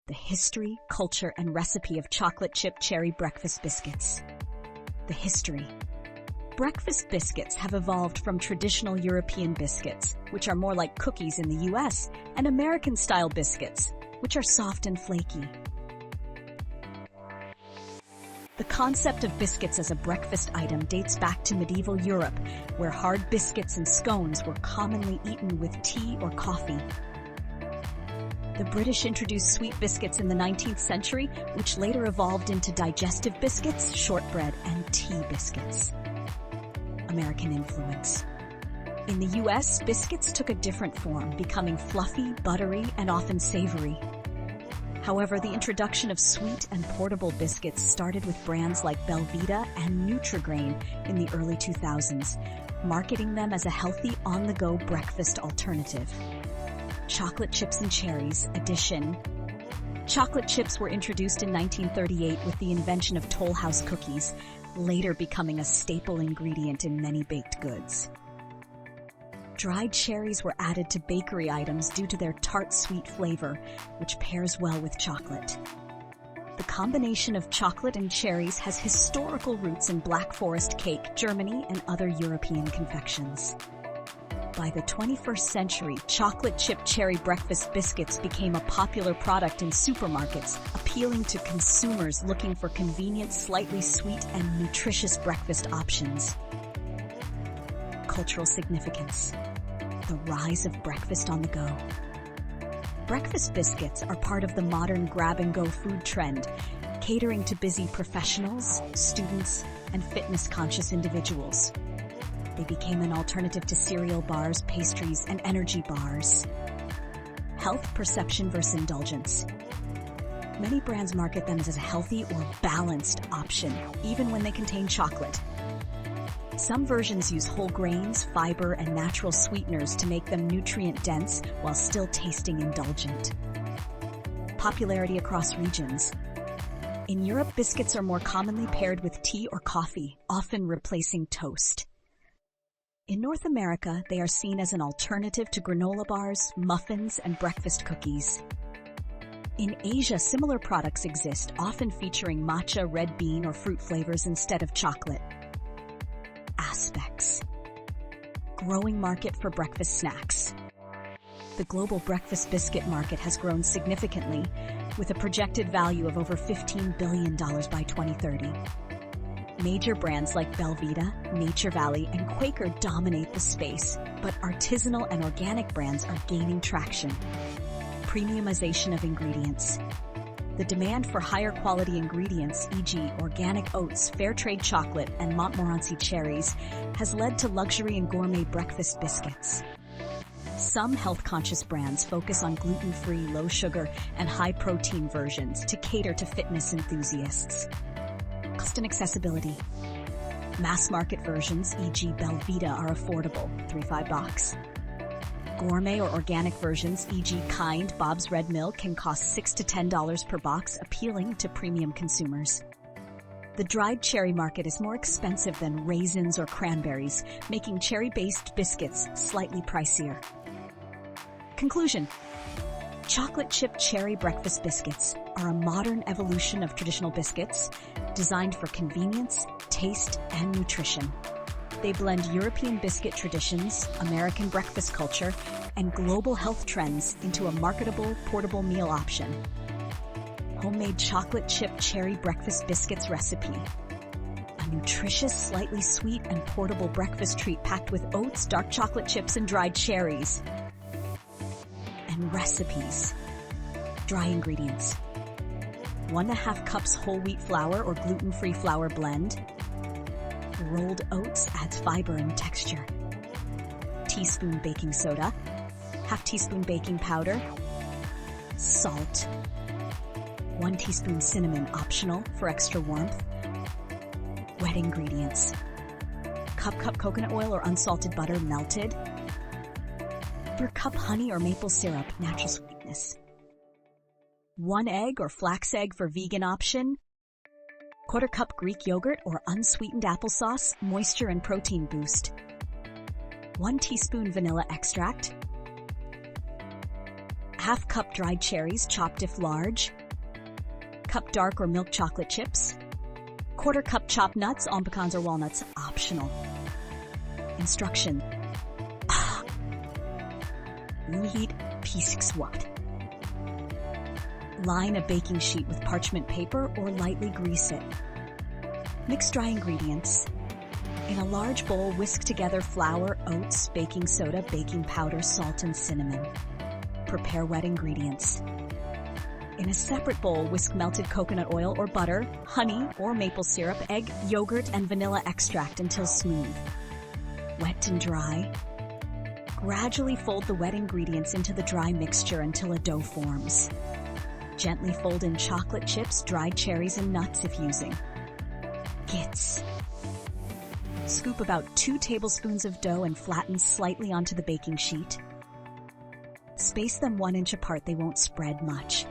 the history, culture, and recipe of chocolate chip cherry breakfast biscuits. The history. Breakfast biscuits have evolved from traditional European biscuits, which are more like cookies in the US, and American-style biscuits, which are soft and flaky. The concept of biscuits as a breakfast item dates back to medieval Europe, where hard biscuits and scones were commonly eaten with tea or coffee. The British introduced sweet biscuits in the 19th century, which later evolved into digestive biscuits, shortbread, and tea biscuits. American influence. In the US, biscuits took a different form, becoming fluffy, buttery, and often savory. However, the introduction of sweet and portable biscuits started with brands like Belvita and Nutri-Grain in the early 2000s, marketing them as a healthy, on-the-go breakfast alternative. Chocolate chips and cherries addition. Chocolate chips were introduced in 1938 with the invention of Toll House cookies, later becoming a staple ingredient in many baked goods. Dried cherries were added to bakery items due to their tart sweet flavor, which pairs well with chocolate. The combination of chocolate and cherries has historical roots in Black Forest cake, Germany, and other European confections. By the 21st century, chocolate chip cherry breakfast biscuits became a popular product in supermarkets, appealing to consumers looking for convenient, slightly sweet, and nutritious breakfast options. Cultural significance. The rise of breakfast on the go. Breakfast biscuits are part of the modern grab-and-go food trend, catering to busy professionals, students, and fitness-conscious individuals. They became an alternative to cereal bars, pastries, and energy bars. Health perception versus indulgence. Many brands market them as a healthy or balanced option, even when they contain chocolate. Some versions use whole grains, fiber, and natural sweeteners to make them nutrient-dense while still tasting indulgent. Popularity across regions. In Europe, biscuits are more commonly paired with tea or coffee, often replacing toast. In North America, they are seen as an alternative to granola bars, muffins, and breakfast cookies. In Asia, similar products exist, often featuring matcha, red bean, or fruit flavors instead of chocolate. Aspects. Growing market for breakfast snacks. The global breakfast biscuit market has grown significantly, with a projected value of over $15 billion by 2030. Major brands like Belvita, Nature Valley, and Quaker dominate the space, but artisanal and organic brands are gaining traction. Premiumization of ingredients. The demand for higher quality ingredients, e.g. organic oats, fair trade chocolate, and Montmorency cherries, has led to luxury and gourmet breakfast biscuits. Some health-conscious brands focus on gluten-free, low-sugar, and high-protein versions to cater to fitness enthusiasts. Cost and accessibility. Mass-market versions, e.g. Belvita, are affordable, $3-5. Gourmet or organic versions, e.g. Kind, Bob's Red Mill, can cost $6 to $10 per box, appealing to premium consumers. The dried cherry market is more expensive than raisins or cranberries, making cherry-based biscuits slightly pricier. Conclusion. Chocolate chip cherry breakfast biscuits are a modern evolution of traditional biscuits, designed for convenience, taste, and nutrition. They blend European biscuit traditions, American breakfast culture, and global health trends into a marketable, portable meal option. Homemade chocolate chip cherry breakfast biscuits recipe. A nutritious, slightly sweet, and portable breakfast treat packed with oats, dark chocolate chips, and dried cherries. And recipes. Dry ingredients. 1.5 cups whole wheat flour or gluten-free flour blend. Rolled oats adds fiber and texture. Teaspoon baking soda. 1/2 teaspoon baking powder. Salt. 1 teaspoon cinnamon, optional for extra warmth. Wet ingredients. Cup coconut oil or unsalted butter melted. Cup honey or maple syrup, natural sweetness. 1 egg or flax egg for vegan option. 1/4 cup Greek yogurt or unsweetened applesauce, moisture and protein boost. 1 teaspoon vanilla extract. Half cup dried cherries, chopped if large. Cup dark or milk chocolate chips. Quarter cup chopped nuts, en pecans or walnuts, optional. Instruction. Reheat Biscuits. Line a baking sheet with parchment paper or lightly grease it. Mix dry ingredients. In a large bowl, whisk together flour, oats, baking soda, baking powder, salt, and cinnamon. Prepare wet ingredients. In a separate bowl, whisk melted coconut oil or butter, honey or maple syrup, egg, yogurt, and vanilla extract until smooth. Wet and dry. Gradually fold the wet ingredients into the dry mixture until a dough forms. Gently fold in chocolate chips, dried cherries, and nuts if using. Biscuits. Scoop about 2 tablespoons of dough and flatten slightly onto the baking sheet. Space them 1 inch apart, they won't spread much.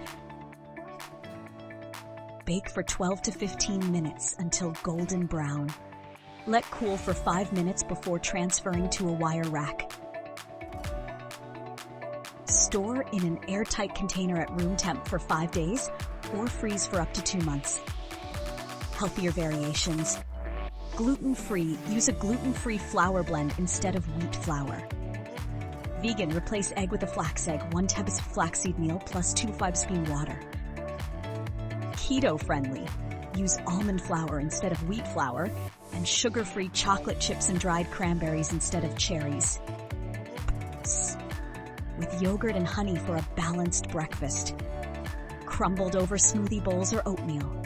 Bake for 12 to 15 minutes until golden brown. Let cool for 5 minutes before transferring to a wire rack. Store in an airtight container at room temp for 5 days or freeze for up to 2 months. Healthier variations. Gluten-free. Use a gluten-free flour blend instead of wheat flour. Vegan. Replace egg with a flax egg, 1 tablespoon flaxseed meal plus 2 5-spoon water. Keto-friendly. Use almond flour instead of wheat flour, and sugar-free chocolate chips and dried cranberries instead of cherries. With yogurt and honey for a balanced breakfast. Crumbled over smoothie bowls or oatmeal.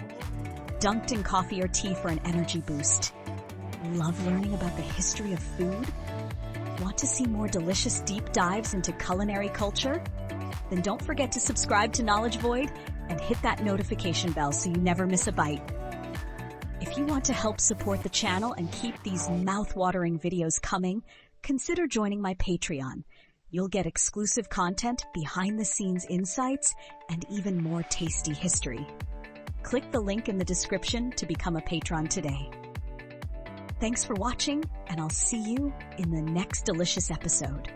Dunked in coffee or tea for an energy boost. Love learning about the history of food? Want to see more delicious deep dives into culinary culture? Then don't forget to subscribe to Knowledge Void and hit that notification bell so you never miss a bite. If you want to help support the channel and keep these mouth-watering videos coming, consider joining my Patreon. You'll get exclusive content, behind-the-scenes insights, and even more tasty history. Click the link in the description to become a patron today. Thanks for watching, and I'll see you in the next delicious episode.